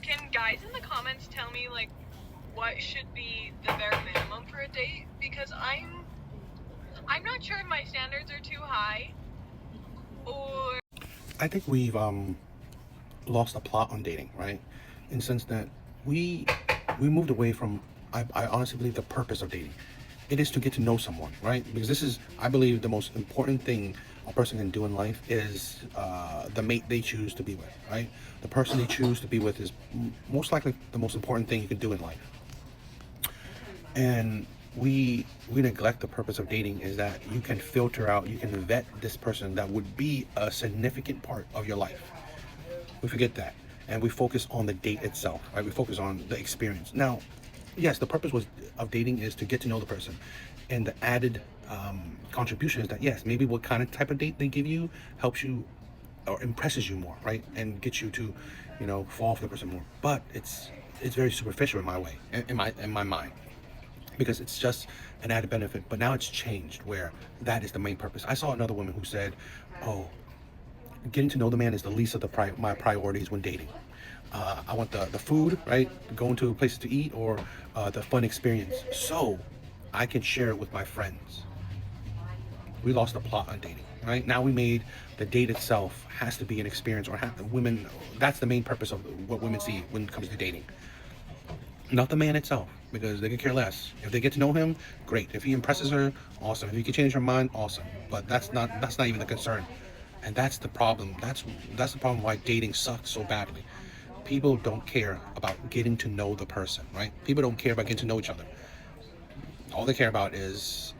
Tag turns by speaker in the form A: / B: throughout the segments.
A: can guys in the comments tell me like what should be the bare minimum for a date? Because I'm not sure if my standards are too high, or
B: I think we've lost the plot on dating, right? In the sense that we moved away from, I honestly believe, the purpose of dating. It is to get to know someone, right? Because this is, I believe, the most important thing a person can do in life is the mate they choose to be with, right? The person they choose to be with is most likely the most important thing you can do in life. And we neglect the purpose of dating is that you can filter out, you can vet this person that would be a significant part of your life. We forget that, and we focus on the date itself, right? We focus on the experience. Now, yes, the purpose of dating is to get to know the person, and the added contribution is that yes, maybe what kind of type of date they give you helps you or impresses you more, right? And gets you to, fall for the person more. But it's very superficial in my way, in my mind, because it's just an added benefit. But now it's changed where that is the main purpose. I saw another woman who said, "Oh, getting to know the man is the least of my priorities when dating. I want the food, right? Going to places to eat, or the fun experience, so I can share it with my friends." We lost the plot on dating, right? Now we made the date itself has to be an experience, or women. That's the main purpose of what women see when it comes to dating, not the man itself, because they could care less. If they get to know him, great. If he impresses her, awesome. If he can change her mind, awesome. But that's not even the concern. And that's the problem. That's the problem why dating sucks so badly. People don't care about getting to know the person, right? People don't care about getting to know each other. All they care about is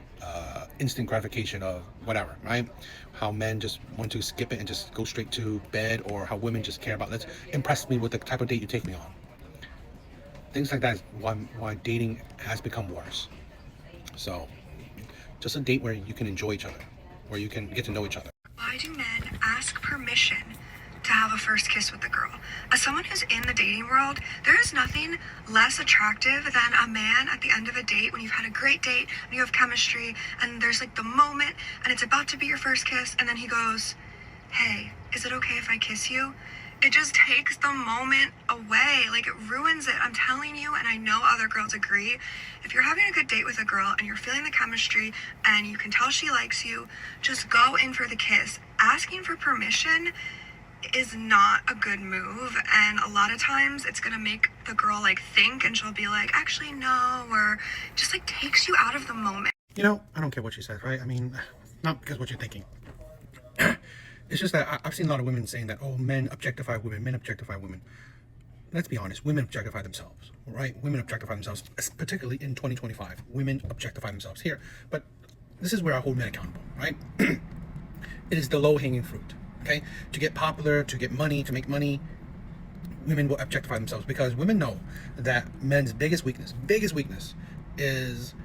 B: instant gratification of whatever, right? How men just want to skip it and just go straight to bed, or how women just care about, let's impress me with the type of date you take me on. Things like that is why dating has become worse. So, just a date where you can enjoy each other, where you can get to know each other.
C: Why do men ask permission to have a first kiss with a girl? As someone who's in the dating world, there is nothing less attractive than a man at the end of a date when you've had a great date and you have chemistry and there's like the moment and it's about to be your first kiss, and then he goes, "Hey, is it okay if I kiss you?" It just takes the moment away. Like, it ruins it. I'm telling you, and I know other girls agree. If you're having a good date with a girl and you're feeling the chemistry and you can tell she likes you, just go in for the kiss. Asking for permission is not a good move, and a lot of times it's gonna make the girl like think, and she'll be like, "Actually no," or just like takes you out of the moment.
B: I don't care what she says, right? I mean, not because what you're thinking. It's just that I've seen a lot of women saying that, oh, men objectify women, men objectify women. Let's be honest, women objectify themselves, right? Women objectify themselves, particularly in 2025. Women objectify themselves here. But this is where I hold men accountable, right? It is the low-hanging fruit, okay? To get popular, to get money, to make money, women will objectify themselves, because women know that men's biggest weakness is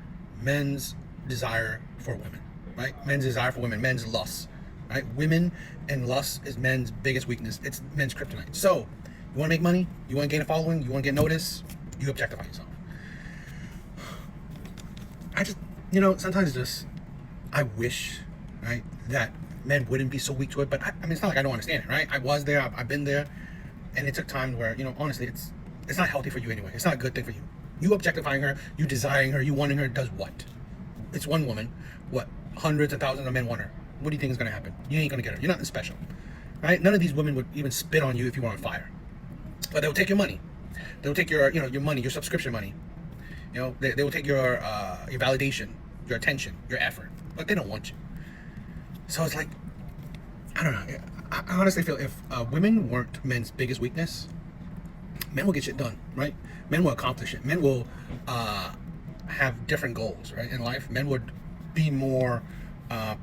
B: men's desire for women, right? Men's desire for women, men's lust. Right? Women and lust is men's biggest weakness. It's men's kryptonite. So, you want to make money? You want to gain a following? You want to get noticed? You objectify yourself. I just, sometimes I wish, right, that men wouldn't be so weak to it. But I mean, it's not like I don't understand it, right? I was there. I've been there, and it took time where, honestly, it's not healthy for you anyway. It's not a good thing for you. You objectifying her, you desiring her, you wanting her does what? It's one woman. What? Hundreds of thousands of men want her. What do you think is going to happen? You ain't going to get her. You're nothing special, right? None of these women would even spit on you if you were on fire. But they'll take your money. They'll take your, your money, your subscription money. They will take your validation, your attention, your effort. But they don't want you. So it's like, I don't know. I honestly feel if women weren't men's biggest weakness, men will get shit done, right? Men will accomplish it. Men will have different goals, right, in life. Men would be more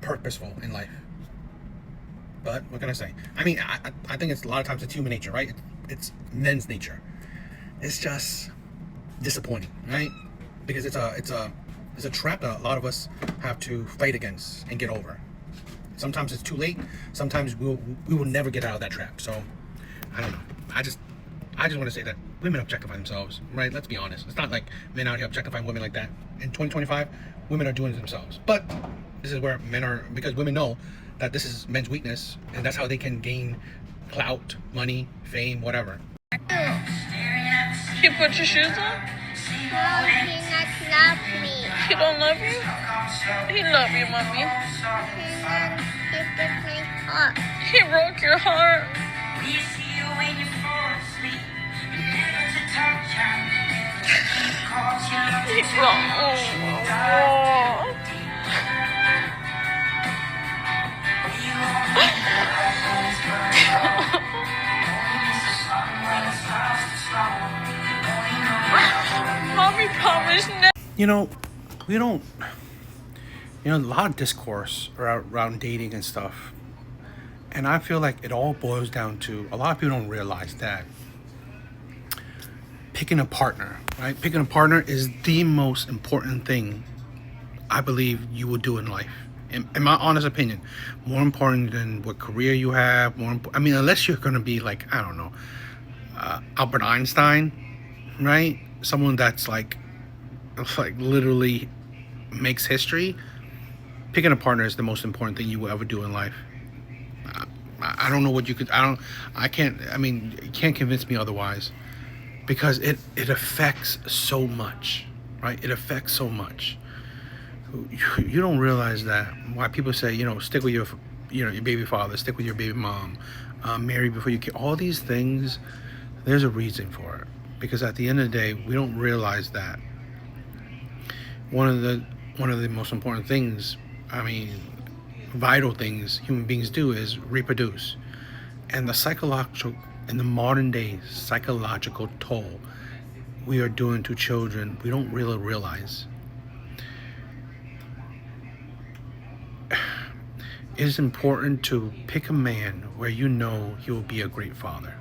B: purposeful in life. But what can I say? I mean, I think it's a lot of times it's human nature, right? It's men's nature. It's just disappointing, right? Because it's a trap that a lot of us have to fight against and get over. Sometimes it's too late. Sometimes we will never get out of that trap. So I don't know. I just want to say that women objectify themselves, right? Let's be honest. It's not like men out here objectifying women like that. In 2025, women are doing it themselves. But this is where men are, because women know that this is men's weakness, and that's how they can gain clout, money, fame, whatever.
A: He put your shoes on?
D: No, he not love me.
A: He don't love you? He love you, mommy.
D: He broke my heart.
A: He broke your heart. He broke. Oh. Mommy promised never.
B: You know, we don't. A lot of discourse around dating and stuff, and I feel like it all boils down to a lot of people don't realize that picking a partner, right? Picking a partner is the most important thing I believe you will do in life. In my honest opinion, more important than what career you have. Unless you're gonna be like, I don't know, Albert Einstein, right? Someone that's like literally makes history. Picking a partner is the most important thing you will ever do in life. I don't know what you could. I can't. You can't convince me otherwise, because it affects so much, right? It affects so much. You don't realize that why people say, stick with your baby father, stick with your baby mom, marry before you kill. All these things, there's a reason for it. Because at the end of the day, we don't realize that one of the most important things, vital things human beings do is reproduce. And in the modern day psychological toll we are doing to children, we don't really realize. It is important to pick a man where you know he will be a great father.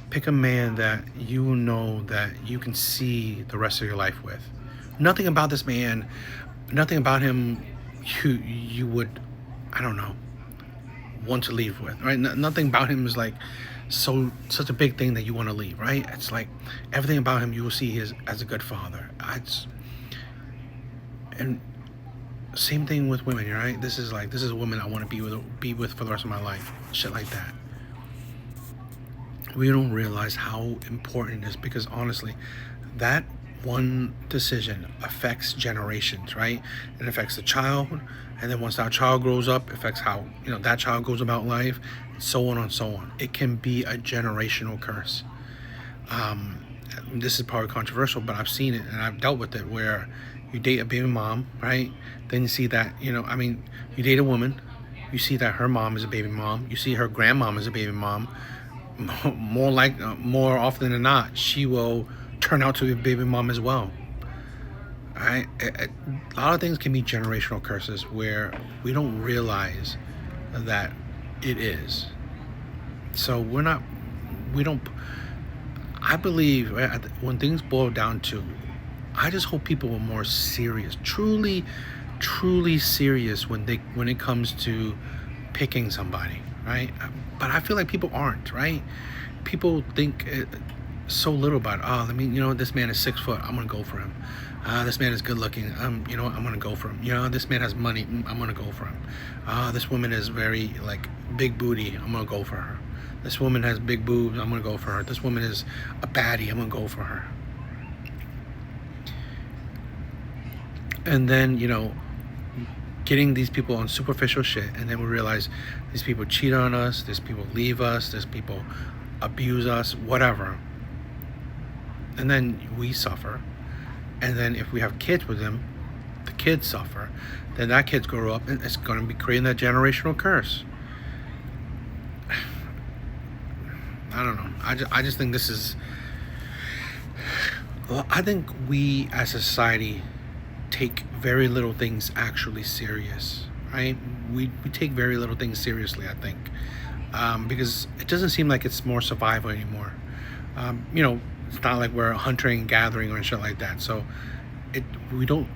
B: Pick a man that you know that you can see the rest of your life with. Nothing about this man, nothing about him you would, I don't know, want to leave with, right? Nothing about him is like such a big thing that you want to leave, right? It's like everything about him you will see as a good father. And same thing with women, right? This is a woman I want to be with for the rest of my life. Shit like that. We don't realize how important it is, because honestly, that one decision affects generations, right? It affects the child, and then once that child grows up, it affects how that child goes about life, so on and so on. It can be a generational curse. This is probably controversial, but I've seen it and I've dealt with it, where you date a baby mom, right? Then you see that, you date a woman, you see that her mom is a baby mom, you see her grandmom is a baby mom. More often than not, she will turn out to be a baby mom as well. Right? A lot of things can be generational curses where we don't realize that it is. So I believe when things boil down to, I just hope people are more serious, truly serious when it comes to picking somebody, right? But I feel like people aren't, right? People think so little about it. This man is 6 foot, I'm gonna go for him. This man is good looking, I'm gonna go for him. This man has money, I'm gonna go for him. This woman is very big booty, I'm gonna go for her. This woman has big boobs, I'm gonna go for her. This woman is a baddie, I'm gonna go for her. And then getting these people on superficial shit, and then we realize these people cheat on us, these people leave us, these people abuse us, whatever, and then we suffer. And then if we have kids with them, the kids suffer. Then that kids grow up and it's going to be creating that generational curse. I don't know. I just think this is, I think we as a society take very little things actually serious, right? We take very little things seriously, I think, because it doesn't seem like it's more survival anymore. It's not like we're hunting and gathering or shit like that. So we don't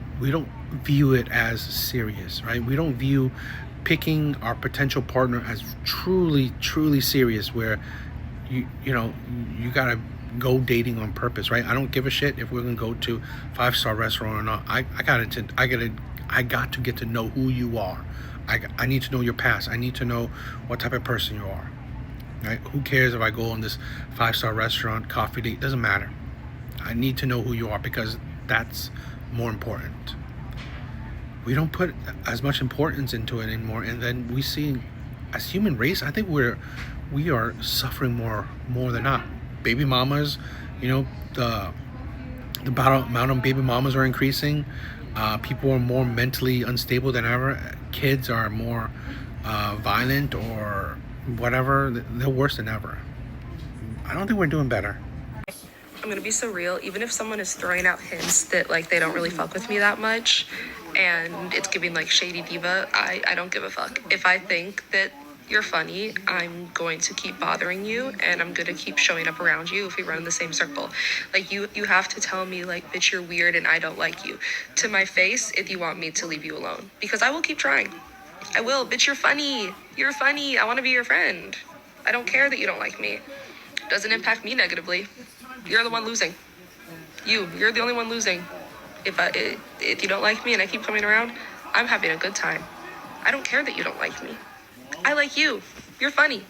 B: view it as serious, right? We don't view picking our potential partner as truly serious, where you gotta go dating on purpose, right? I don't give a shit if we're gonna go to 5-star restaurant or not. I got to get to know who you are. I need to know your past. I need to know what type of person you are, right? Who cares if I go on this 5-star restaurant, coffee date? Doesn't matter. I need to know who you are, because that's more important. We don't put as much importance into it anymore, and then we see, as human race, I think we are suffering more than not. Baby mamas, you know, the amount of baby mamas are increasing. People are more mentally unstable than ever. Kids are more violent or whatever. They're worse than ever. I don't think we're doing better.
E: I'm gonna be so real. Even if someone is throwing out hints that like they don't really fuck with me that much, and it's giving like shady diva, I don't give a fuck. If I think that you're funny, I'm going to keep bothering you, and I'm gonna keep showing up around you if we run in the same circle. Like you have to tell me like, bitch, you're weird and I don't like you, to my face, if you want me to leave you alone, because I will keep trying. I will. Bitch, you're funny. You're funny. I want to be your friend. I don't care that you don't like me. Doesn't impact me negatively. You're the one losing. You're the only one losing. If you don't like me and I keep coming around, I'm having a good time. I don't care that you don't like me. I like you. You're funny.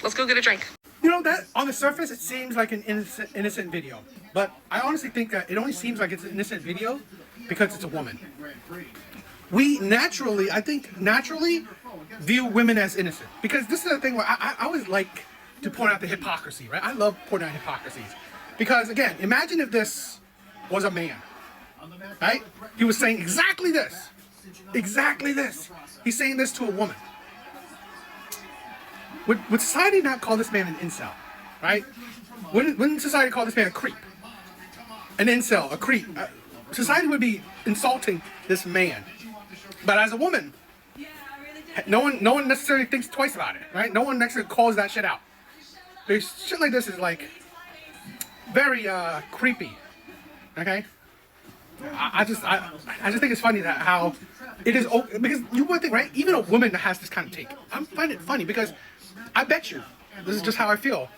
E: Let's go get a drink.
B: You know, that on the surface it seems like an innocent video, but I honestly think that it only seems like it's an innocent video because it's a woman. We naturally view women as innocent, because this is the thing where I always like to point out the hypocrisy, right? I love pointing out hypocrisies, because again, imagine if this was a man, right? He was saying exactly this. He's saying this to a woman. Would society not call this man an incel, right? Wouldn't society call this man a creep? An incel, a creep. Society would be insulting this man. But as a woman, no one necessarily thinks twice about it, right? No one necessarily calls that shit out. There's shit like this is like very creepy. Okay? I just think it's funny that how it is, because you would think, right? Even a woman that has this kind of take. I find it funny because I bet you, this is just how I feel,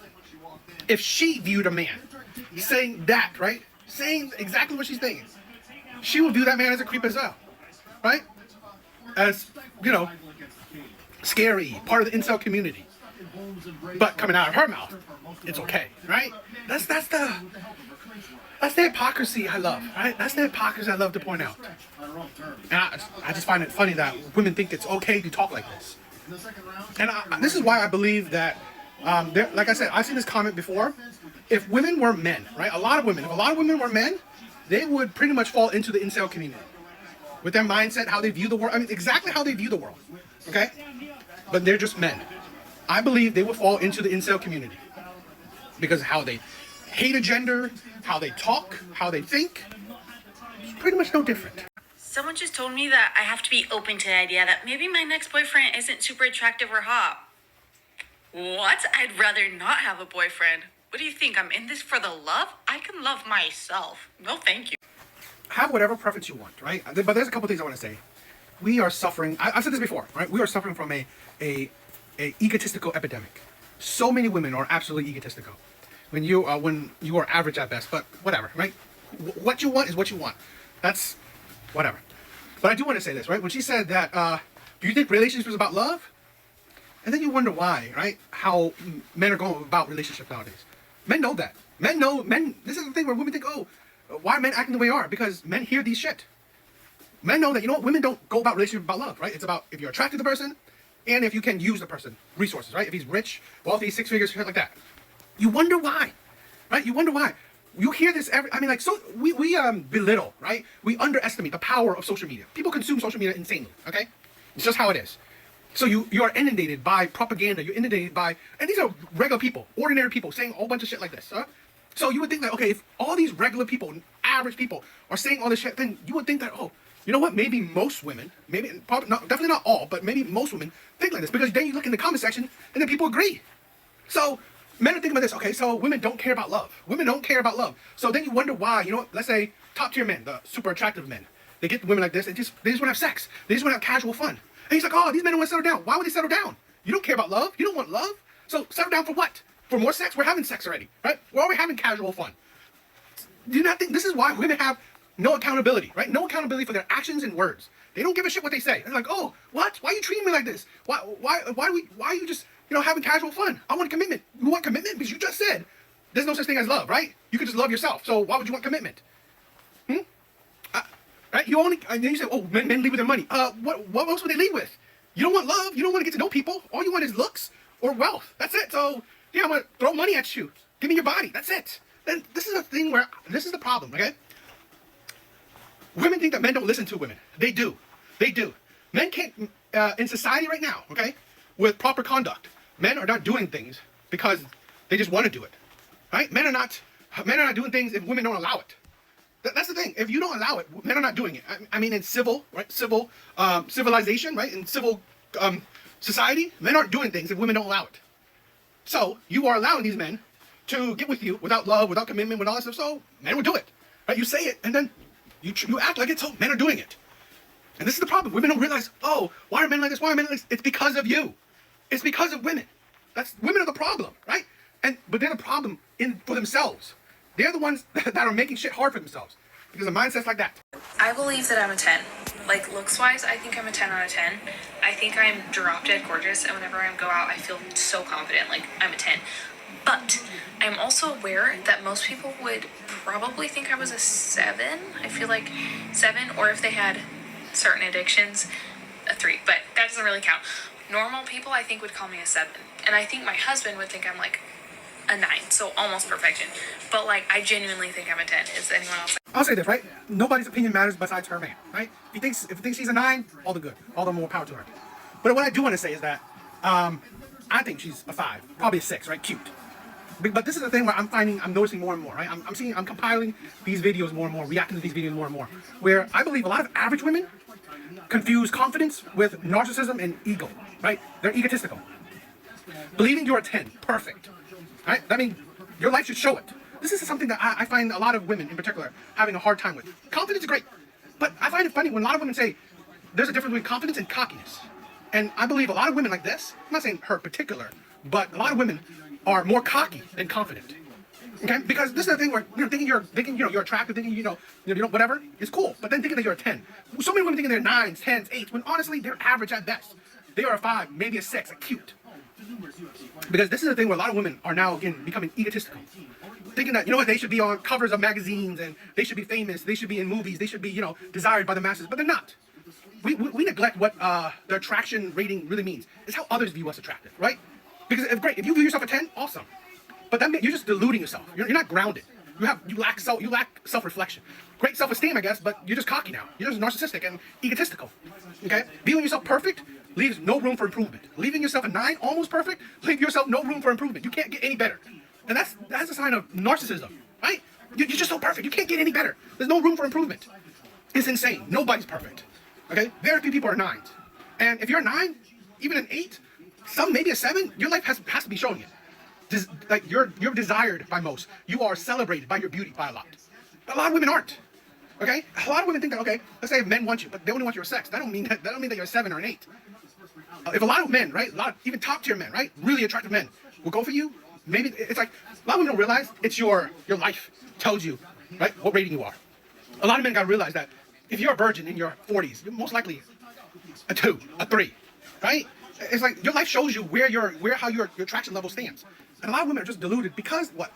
B: if she viewed a man saying that, right? Saying exactly what she's saying, she would view that man as a creep as well, right? As, you know, scary, part of the incel community. But coming out of her mouth, it's okay, right? That's the hypocrisy I love, right? That's the hypocrisy I love to point out. And I just find it funny that women think it's okay to talk like this. And this is why I believe that, like I said, I've seen this comment before. If women were men, right? If a lot of women were men, they would pretty much fall into the incel community. With their mindset, how they view the world. I mean, exactly how they view the world, okay? But they're just men. I believe they would fall into the incel community because of how they hate a gender, how they talk, how they think. It's pretty much no different.
F: Someone just told me that I have to be open to the idea that maybe my next boyfriend isn't super attractive or hot. What? I'd rather not have a boyfriend. What do you think? I'm in this for the love? I can love myself. No, thank you.
B: Have whatever preference you want, right? But there's a couple things I want to say. We are suffering. I've said this before, right? We are suffering from a egotistical epidemic. So many women are absolutely egotistical. When you are average at best, but whatever, right? What you want is what you want. That's whatever. But I do want to say this, right? When she said that, do you think relationships is about love? And then you wonder why, right? How men are going about relationships nowadays. Men know that. Men, this is the thing where women think, oh, why are men acting the way they are? Because men hear these shit. Men know that, you know what, women don't go about relationships about love, right? It's about if you're attracted to the person and if you can use the person, resources, right? If he's rich, wealthy, six figures, shit like that. You wonder why, right? You wonder why. You hear this we belittle, right? We underestimate the power of social media. People consume social media insanely, okay? It's just how it is. So you are inundated by propaganda. You're inundated by, and these are regular people, ordinary people saying a whole bunch of shit like this, huh? So you would think that, okay, if all these regular people, average people are saying all this shit, then you would think that, oh, you know what, maybe most women, definitely not all, but maybe most women think like this, because then you look in the comment section and then people agree. So men are thinking about this, okay, so women don't care about love. Women don't care about love. So then you wonder why, you know what, let's say top tier men, the super attractive men, they get women like this and they just want to have sex. They just want to have casual fun. And he's like, oh, these men don't want to settle down. Why would they settle down? You don't care about love. You don't want love. So settle down for what? For more sex? We're having sex already, right? We're already having casual fun. Do you not think this is why women have no accountability, right? No accountability for their actions and words. They don't give a shit what they say. They're like, oh, what? Why are you treating me like this? Why are you just, having casual fun? I want commitment. You want commitment? Because you just said there's no such thing as love, right? You could just love yourself. So why would you want commitment? Right? You only, and then you say, oh, men leave with their money. What else would they leave with? You don't want love. You don't want to get to know people. All you want is looks or wealth. That's it. So, yeah, I'm going to throw money at you. Give me your body. That's it. Then this is a thing where, this is the problem, okay? Women think that men don't listen to women. They do. They do. Men can't, in society right now, okay, with proper conduct, men are not doing things because they just want to do it, right? Men are not doing things if women don't allow it. That's the thing. If you don't allow it, men are not doing it. I mean, in civil, right? Civilization, right? In civil society, men aren't doing things if women don't allow it. So you are allowing these men to get with you without love, without commitment, with all that stuff. So men will do it, right? You say it, and then you act like it's so. Men are doing it, and this is the problem. Women don't realize. Oh, why are men like this? Why are men like this? It's because of you. It's because of women. Women are the problem, right? But they're the problem for themselves. They're the ones that are making shit hard for themselves because of mindsets like that.
E: I believe that I'm a 10. Like, looks-wise, I think I'm a 10 out of 10. I think I'm drop-dead gorgeous, and whenever I go out, I feel so confident, like, I'm a 10. But I'm also aware that most people would probably think I was a 7. I feel like 7, or if they had certain addictions, a 3. But that doesn't really count. Normal people, I think, would call me a 7. And I think my husband would think I'm, like, a 9, so almost perfection. But, like, I genuinely think I'm a 10. Is anyone else?
B: I'll say this, right? Nobody's opinion matters besides her man, right? If he thinks she's a 9, all the good, all the more power to her. But what I do want to say is that I think she's a 5, probably a 6, right? Cute. But this is the thing where I'm noticing more and more, right? I'm compiling these videos more and more, reacting to these videos more and more, where I believe a lot of average women confuse confidence with narcissism and ego, right? They're egotistical. Believing you're a 10, perfect. Right? I mean, your life should show it. This is something that I find a lot of women in particular having a hard time with. Confidence is great, but I find it funny when a lot of women say there's a difference between confidence and cockiness. And I believe a lot of women like this, I'm not saying her in particular, but a lot of women are more cocky than confident. Okay? Because this is the thing where thinking you're attractive, thinking whatever is cool, but then thinking that you're a 10. So many women thinking they're 9s, 10s, 8s, when honestly they're average at best. They are a 5, maybe a 6, a cute. Because this is the thing where a lot of women are now, again, becoming egotistical. Thinking that, they should be on covers of magazines and they should be famous, they should be in movies, they should be, desired by the masses, but they're not. We neglect what the attraction rating really means. It's how others view us attractive, right? Because if you view yourself a 10, awesome. But that means you're just deluding yourself. You're not grounded. You lack self-reflection. Great self-esteem, I guess, but you're just cocky now. You're just narcissistic and egotistical. Okay? Viewing yourself perfect leaves no room for improvement. Leaving yourself a 9, almost perfect, leave yourself no room for improvement. You can't get any better. And that's a sign of narcissism, right? You're just so perfect. You can't get any better. There's no room for improvement. It's insane. Nobody's perfect. Okay? Very few people are 9s. And if you're a 9, even an 8, maybe a 7, your life has to be showing it. Like you're desired by most. You are celebrated by your beauty by a lot. But a lot of women aren't. Okay? A lot of women think that, okay, let's say if men want you, but they only want your sex. That don't mean that you're a 7 or an 8. If a lot of men, right, even top tier men, right, really attractive men will go for you, maybe it's like a lot of women don't realize it's your life tells you, right, what rating you are. A lot of men gotta realize that if you're a virgin in your 40s, you're most likely a 2, a 3, right? It's like your life shows you how your attraction level stands. And a lot of women are just deluded because what?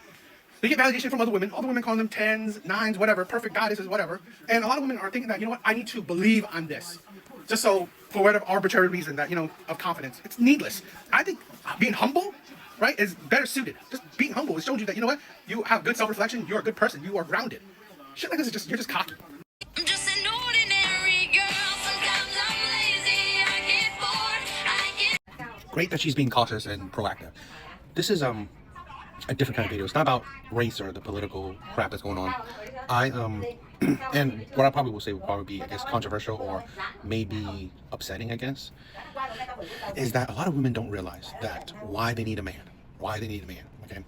B: They get validation from other women. All the women calling them 10s, 9s, whatever, perfect goddesses, whatever. And a lot of women are thinking that, I need to believe I'm this. Just so, for whatever arbitrary reason that, of confidence. It's needless. I think being humble, right, is better suited. Just being humble, it shows you that, you have good self-reflection, you're a good person, you are grounded. Shit like this is you're just cocky.
G: I'm just an ordinary girl. Sometimes I'm lazy. I get bored.
B: Great that she's being cautious and proactive. This is a different kind of video. It's not about race or the political crap that's going on. And what I probably will say will probably be, I guess, controversial or maybe upsetting, I guess, is that a lot of women don't realize that why they need a man. Why they need a man, okay?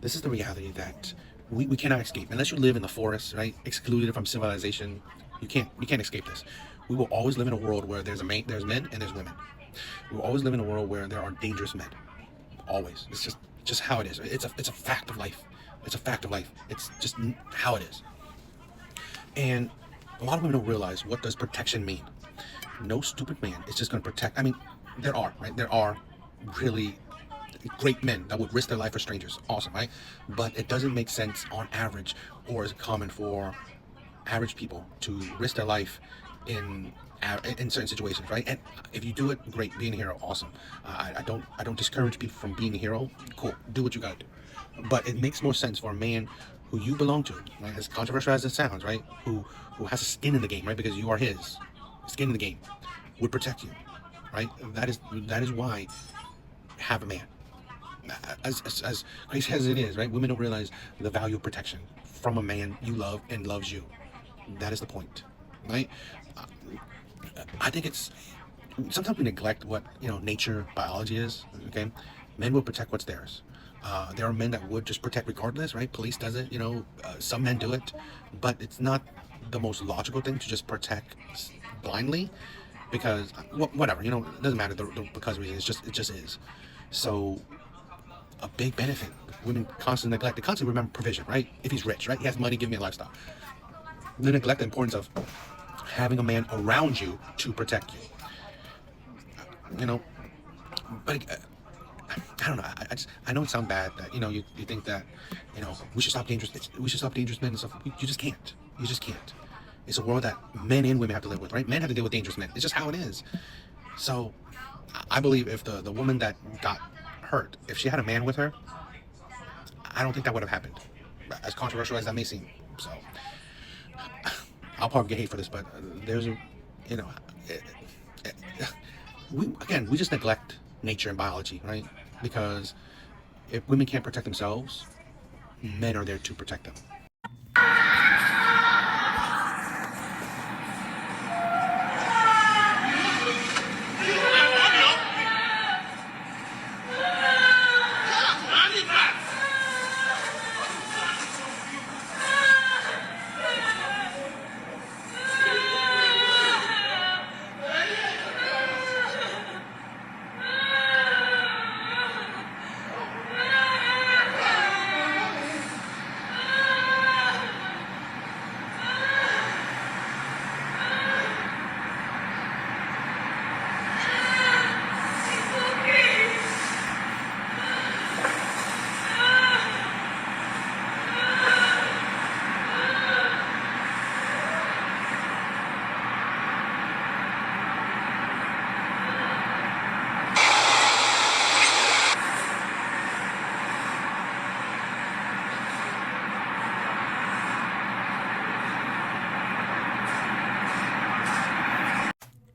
B: This is the reality that we cannot escape. Unless you live in the forest, right, excluded from civilization, you can't escape this. We will always live in a world where there's men and there's women. We will always live in a world where there are dangerous men. Always. It's just how it is. It's a fact of life. It's a fact of life. It's just how it is. And a lot of women don't realize, what does protection mean? No stupid man is just going to protect. I mean, there are really great men that would risk their life for strangers. Awesome, right? But it doesn't make sense on average, or is it common for average people to risk their life in certain situations, right? And if you do it, great, being a hero, awesome. I don't discourage people from being a hero. Cool, do what you gotta do. But it makes more sense for a man who you belong to, right? As controversial as it sounds, right? Who has a skin in the game, right? Because you are his skin in the game, would protect you, right? That is why have a man. As crazy as it is, right? Women don't realize the value of protection from a man you love and loves you. That is the point, right? I think it's sometimes we neglect what nature, biology is. Okay, men will protect what's theirs. There are men that would just protect regardless, right? Police does it. Some men do it, but it's not the most logical thing to just protect blindly, because whatever, it doesn't matter the because reason. It just is. So a big benefit. Women constantly neglect. They constantly remember provision, right? If he's rich, right? He has money, give me a lifestyle. They neglect the importance of having a man around you to protect you. But I don't know. I know it sounds bad that you think that we should stop dangerous men and stuff. You just can't. You just can't. It's a world that men and women have to live with, right? Men have to deal with dangerous men. It's just how it is. So I believe if the woman that got hurt, if she had a man with her, I don't think that would have happened. As controversial as that may seem. So I'll probably get hate for this, but there's a, we just neglect nature and biology, right? Because if women can't protect themselves, men are there to protect them.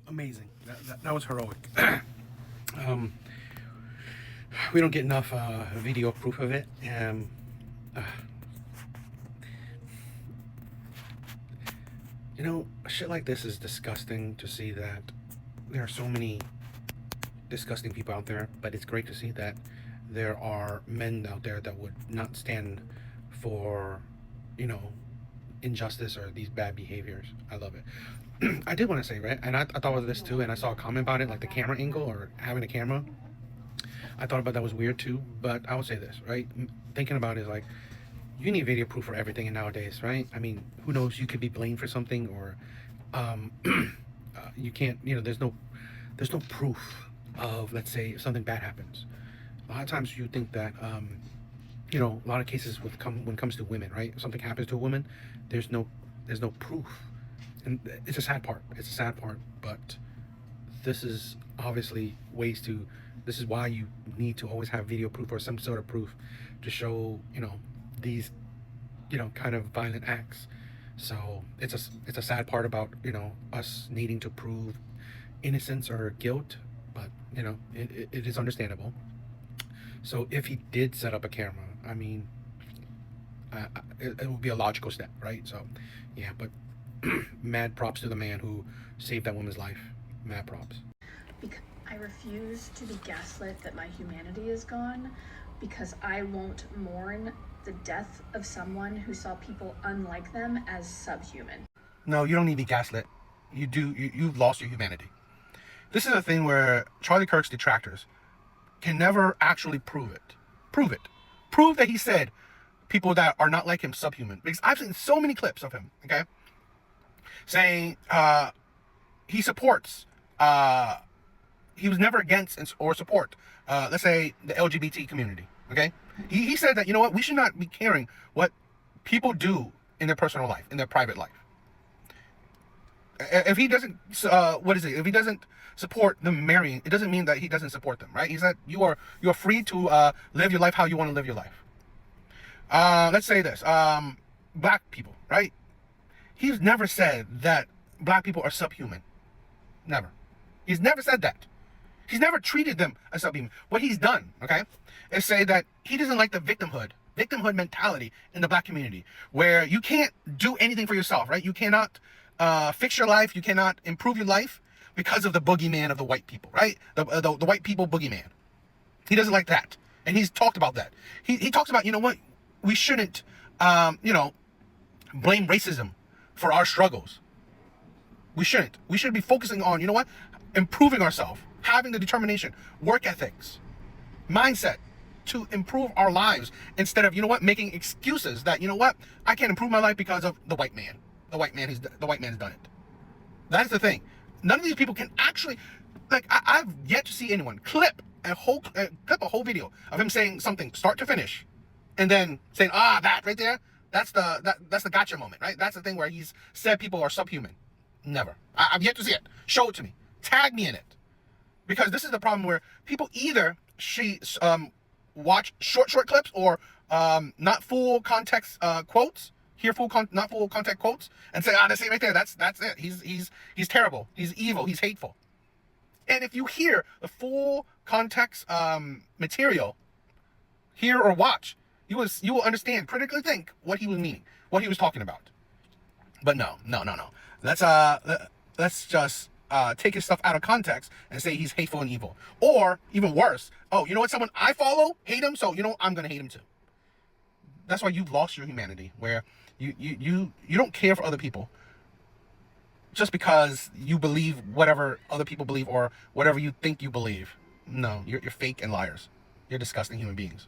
B: Amazing. That was heroic. We don't get enough video proof of it. Shit like this is disgusting to see, that there are so many disgusting people out there, but it's great to see that there are men out there that would not stand for, injustice or these bad behaviors. I love it. I did want to say, right, and I thought of this too, and I saw a comment about it, like the camera angle or having a camera. I thought about that was weird too, but I would say this, right? Thinking about it is like, you need video proof for everything nowadays, right? I mean, who knows? You could be blamed for something, or you can't. There's no proof of, let's say, if something bad happens. A lot of times you think that, a lot of cases when it comes to women, right? If something happens to a woman, there's no proof, and it's a sad part. It's a sad part, but this is obviously this is why you need to always have video proof or some sort of proof to show, these, kind of violent acts. So it's a sad part about, us needing to prove innocence or guilt, but, it is understandable. So if he did set up a camera, I mean, it would be a logical step, right? So, yeah, but mad props to the man who saved that woman's life. Mad props.
H: Because I refuse to be gaslit that my humanity is gone, because I won't mourn the death of someone who saw people unlike them as subhuman.
B: No, you don't need to be gaslit. You've lost your humanity. This is a thing where Charlie Kirk's detractors can never actually prove it. Prove that he said people that are not like him subhuman. Because I've seen so many clips of him, okay, saying he supports, he was never against or support let's say the LGBT community. Okay, he said that, you know what, we should not be caring what people do in their personal life, in their private life. If he doesn't, if he doesn't support them marrying, it doesn't mean that he doesn't support them, right? He said you're free to live your life how you want to live your life. Let's say this, black people, right? He's never said that black people are subhuman. Never. He's never said that. He's never treated them as subhuman. What he's done, okay, is say that he doesn't like the victimhood mentality in the black community, where you can't do anything for yourself, right? You cannot fix your life. You cannot improve your life because of the boogeyman of the white people, right? The white people boogeyman. He doesn't like that. And he's talked about that. He talks about, you know what, we shouldn't, blame racism for our struggles. We shouldn't. We should be focusing on, you know what, improving ourselves, having the determination, work ethics, mindset to improve our lives, instead of, you know what, making excuses that, you know what, I can't improve my life because of the white man. The white man has done it. That's the thing. None of these people can actually, like, I've yet to see anyone clip a whole video of him saying something start to finish, and then saying, that right there, that's the gotcha moment, right? That's the thing where he's said people are subhuman. Never. I've yet to see it. Show it to me. Tag me in it. Because this is the problem where people either watch short clips, or not full context quotes, hear not full context quotes, and say, that's it right there. That's it. He's terrible. He's evil. He's hateful. And if you hear the full context material, hear or watch, you will understand, critically think what he was meaning, what he was talking about. But no. Let's just take his stuff out of context and say he's hateful and evil. Or even worse, you know what, someone I follow hate him, so you know I'm gonna hate him too. That's why you've lost your humanity, where you don't care for other people just because you believe whatever other people believe or whatever you think you believe. No, you're fake and liars. You're disgusting human beings.